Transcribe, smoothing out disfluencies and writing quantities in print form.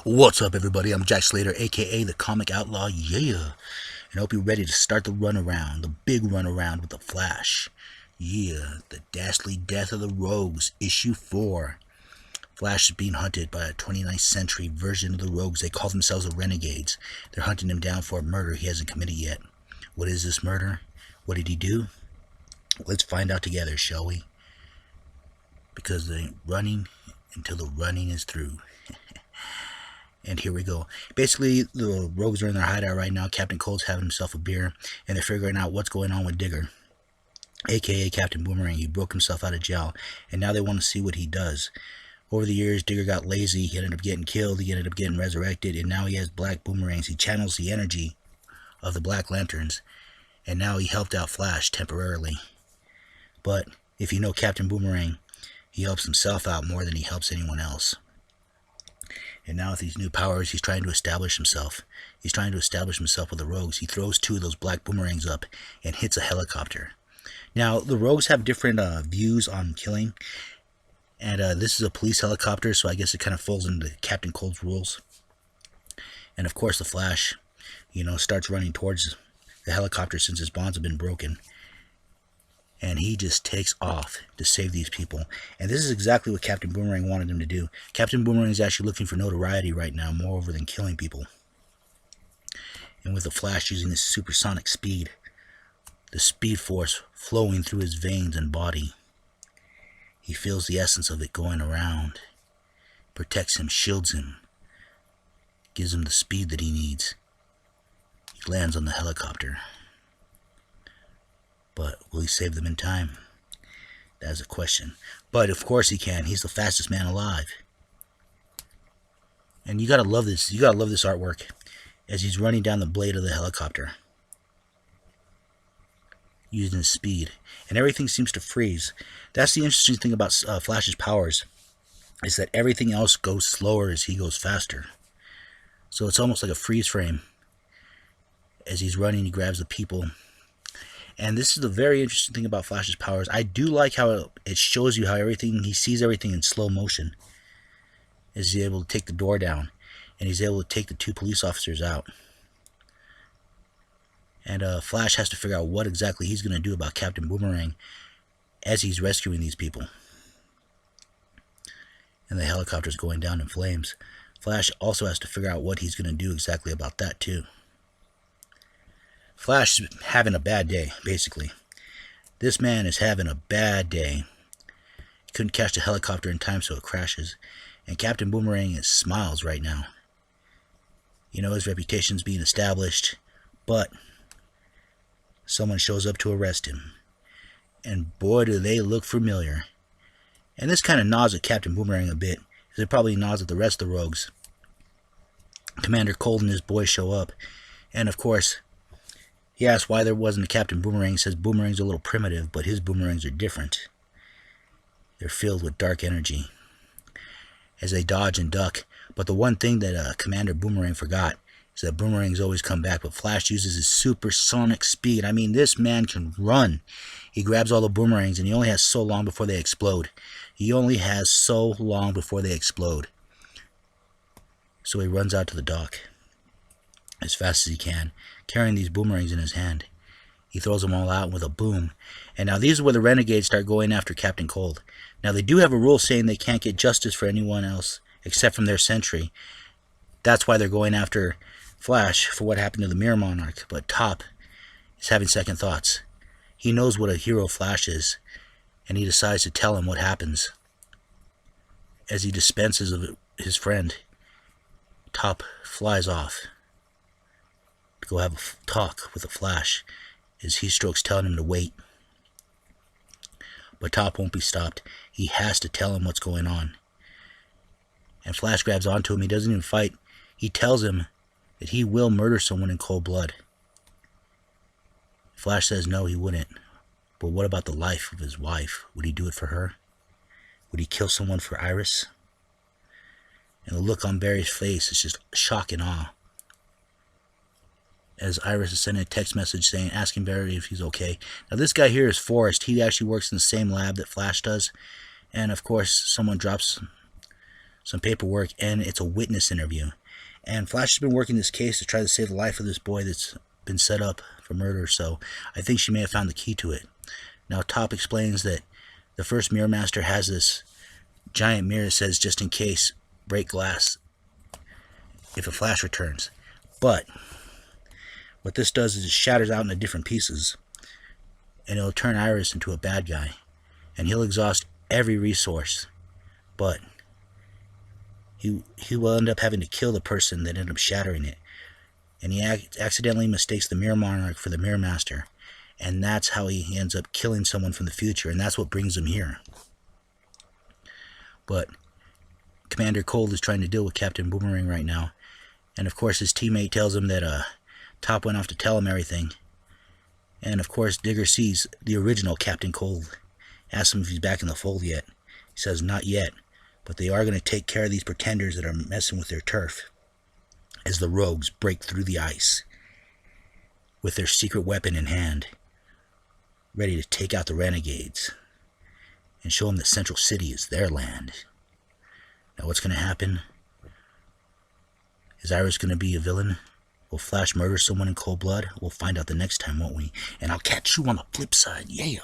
What's up, everybody? I'm Jack Slater, aka the Comic Outlaw, and I hope you're ready to start the runaround, the big runaround with the Flash. The Dastardly Death of the Rogues, Issue 4. Flash is being hunted by a 29th century version of the Rogues. They call themselves the Renegades. They're hunting him down for a murder he hasn't committed yet. What is this murder? What did he do? Let's find out together, shall we? Because they ain't running until the running is through. And here we go. Basically, the Rogues are in their hideout right now. Captain Cold's having himself a beer, and they're figuring out what's going on with Digger, aka Captain Boomerang. He broke himself out of jail, and now they want to see what he does. Over the years, Digger got lazy. He ended up getting killed. He ended up getting resurrected, and now he has black boomerangs. He channels the energy of the Black Lanterns, and now he helped out Flash temporarily. But if you know Captain Boomerang, he helps himself out more than he helps anyone else. And now with these new powers, he's trying to establish himself. He's trying to establish himself with the Rogues. He throws two of those black boomerangs up and hits a helicopter. Now, the Rogues have different views on killing. And this is a police helicopter, so I guess it kind of falls into Captain Cold's rules. And of course, the Flash, starts running towards the helicopter since his bonds have been broken. And he just takes off to save these people. And this is exactly what Captain Boomerang wanted him to do. Captain Boomerang is actually looking for notoriety right now, more over than killing people. And with the Flash using his supersonic speed, the speed force flowing through his veins and body, he feels the essence of it going around. Protects him, shields him, gives him the speed that he needs. He lands on the helicopter. But will he save them in time? That's a question. But of course he can. He's the fastest man alive. And you gotta love this. You gotta love this artwork as he's running down the blade of the helicopter, using his speed, and everything seems to freeze. That's the interesting thing about Flash's powers, is that everything else goes slower as he goes faster. So it's almost like a freeze frame. As he's running, he grabs the people. And this is the very interesting thing about Flash's powers. I do like how it shows you how he sees everything in slow motion. As he's able to take the door down, and he's able to take the two police officers out. And Flash has to figure out what exactly he's going to do about Captain Boomerang as he's rescuing these people. And the helicopter's going down in flames. Flash also has to figure out what he's going to do exactly about that too. Flash is having a bad day, basically. This man is having a bad day. He couldn't catch the helicopter in time, so it crashes. And Captain Boomerang smiles right now. His reputation's being established, but someone shows up to arrest him. And boy, do they look familiar. And this kind of nods at Captain Boomerang a bit, as it probably nods at the rest of the Rogues. Commander Cold and his boys show up, and of course, he asks why there wasn't a Captain Boomerang. He says Boomerang's a little primitive, but his boomerangs are different. They're filled with dark energy as they dodge and duck. But the one thing that Commander Boomerang forgot is that boomerangs always come back, but Flash uses his supersonic speed. I mean, this man can run. He grabs all the boomerangs, and he only has so long before they explode. So he runs out to the dock as fast as he can, carrying these boomerangs in his hand. He throws them all out with a boom. And now these are where the Renegades start going after Captain Cold. Now they do have a rule saying they can't get justice for anyone else except from their sentry. That's why they're going after Flash for what happened to the Mirror Monarch. But Top is having second thoughts. He knows what a hero Flash is, and he decides to tell him what happens. As he dispenses of his friend, Top flies off to go have a talk with the Flash as Heatstrokes telling him to wait. But Top won't be stopped. He has to tell him what's going on. And Flash grabs onto him. He doesn't even fight. He tells him that he will murder someone in cold blood. Flash says no, he wouldn't. But what about the life of his wife? Would he do it for her? Would he kill someone for Iris? And the look on Barry's face is just shock and awe. As Iris is sending a text message asking Barry if he's okay. Now this guy here is Forrest. He actually works in the same lab that Flash does. And of course, someone drops some paperwork, and it's a witness interview. And Flash has been working this case to try to save the life of this boy that's been set up for murder, so I think she may have found the key to it. Now, Top explains that the first Mirror Master has this giant mirror that says, just in case, break glass if a Flash returns. But what this does is it shatters out into different pieces, and it'll turn Iris into a bad guy, and he'll exhaust every resource, but he will end up having to kill the person that ended up shattering it. And he accidentally mistakes the Mirror Monarch for the Mirror Master, and that's how he ends up killing someone from the future, and that's what brings him here. But Commander Cold is trying to deal with Captain Boomerang right now, and of course his teammate tells him that Top went off to tell him everything. And of course Digger sees the original Captain Cold, asks him if he's back in the fold yet. He says not yet, but they are going to take care of these pretenders that are messing with their turf, as the rogues break through the ice with their secret weapon in hand, ready to take out the renegades and show them that Central City is their land. Now what's going to happen? Is Iris going to be a villain? Will Flash murder someone in cold blood? We'll find out the next time, won't we? And I'll catch you on the flip side. Yeah.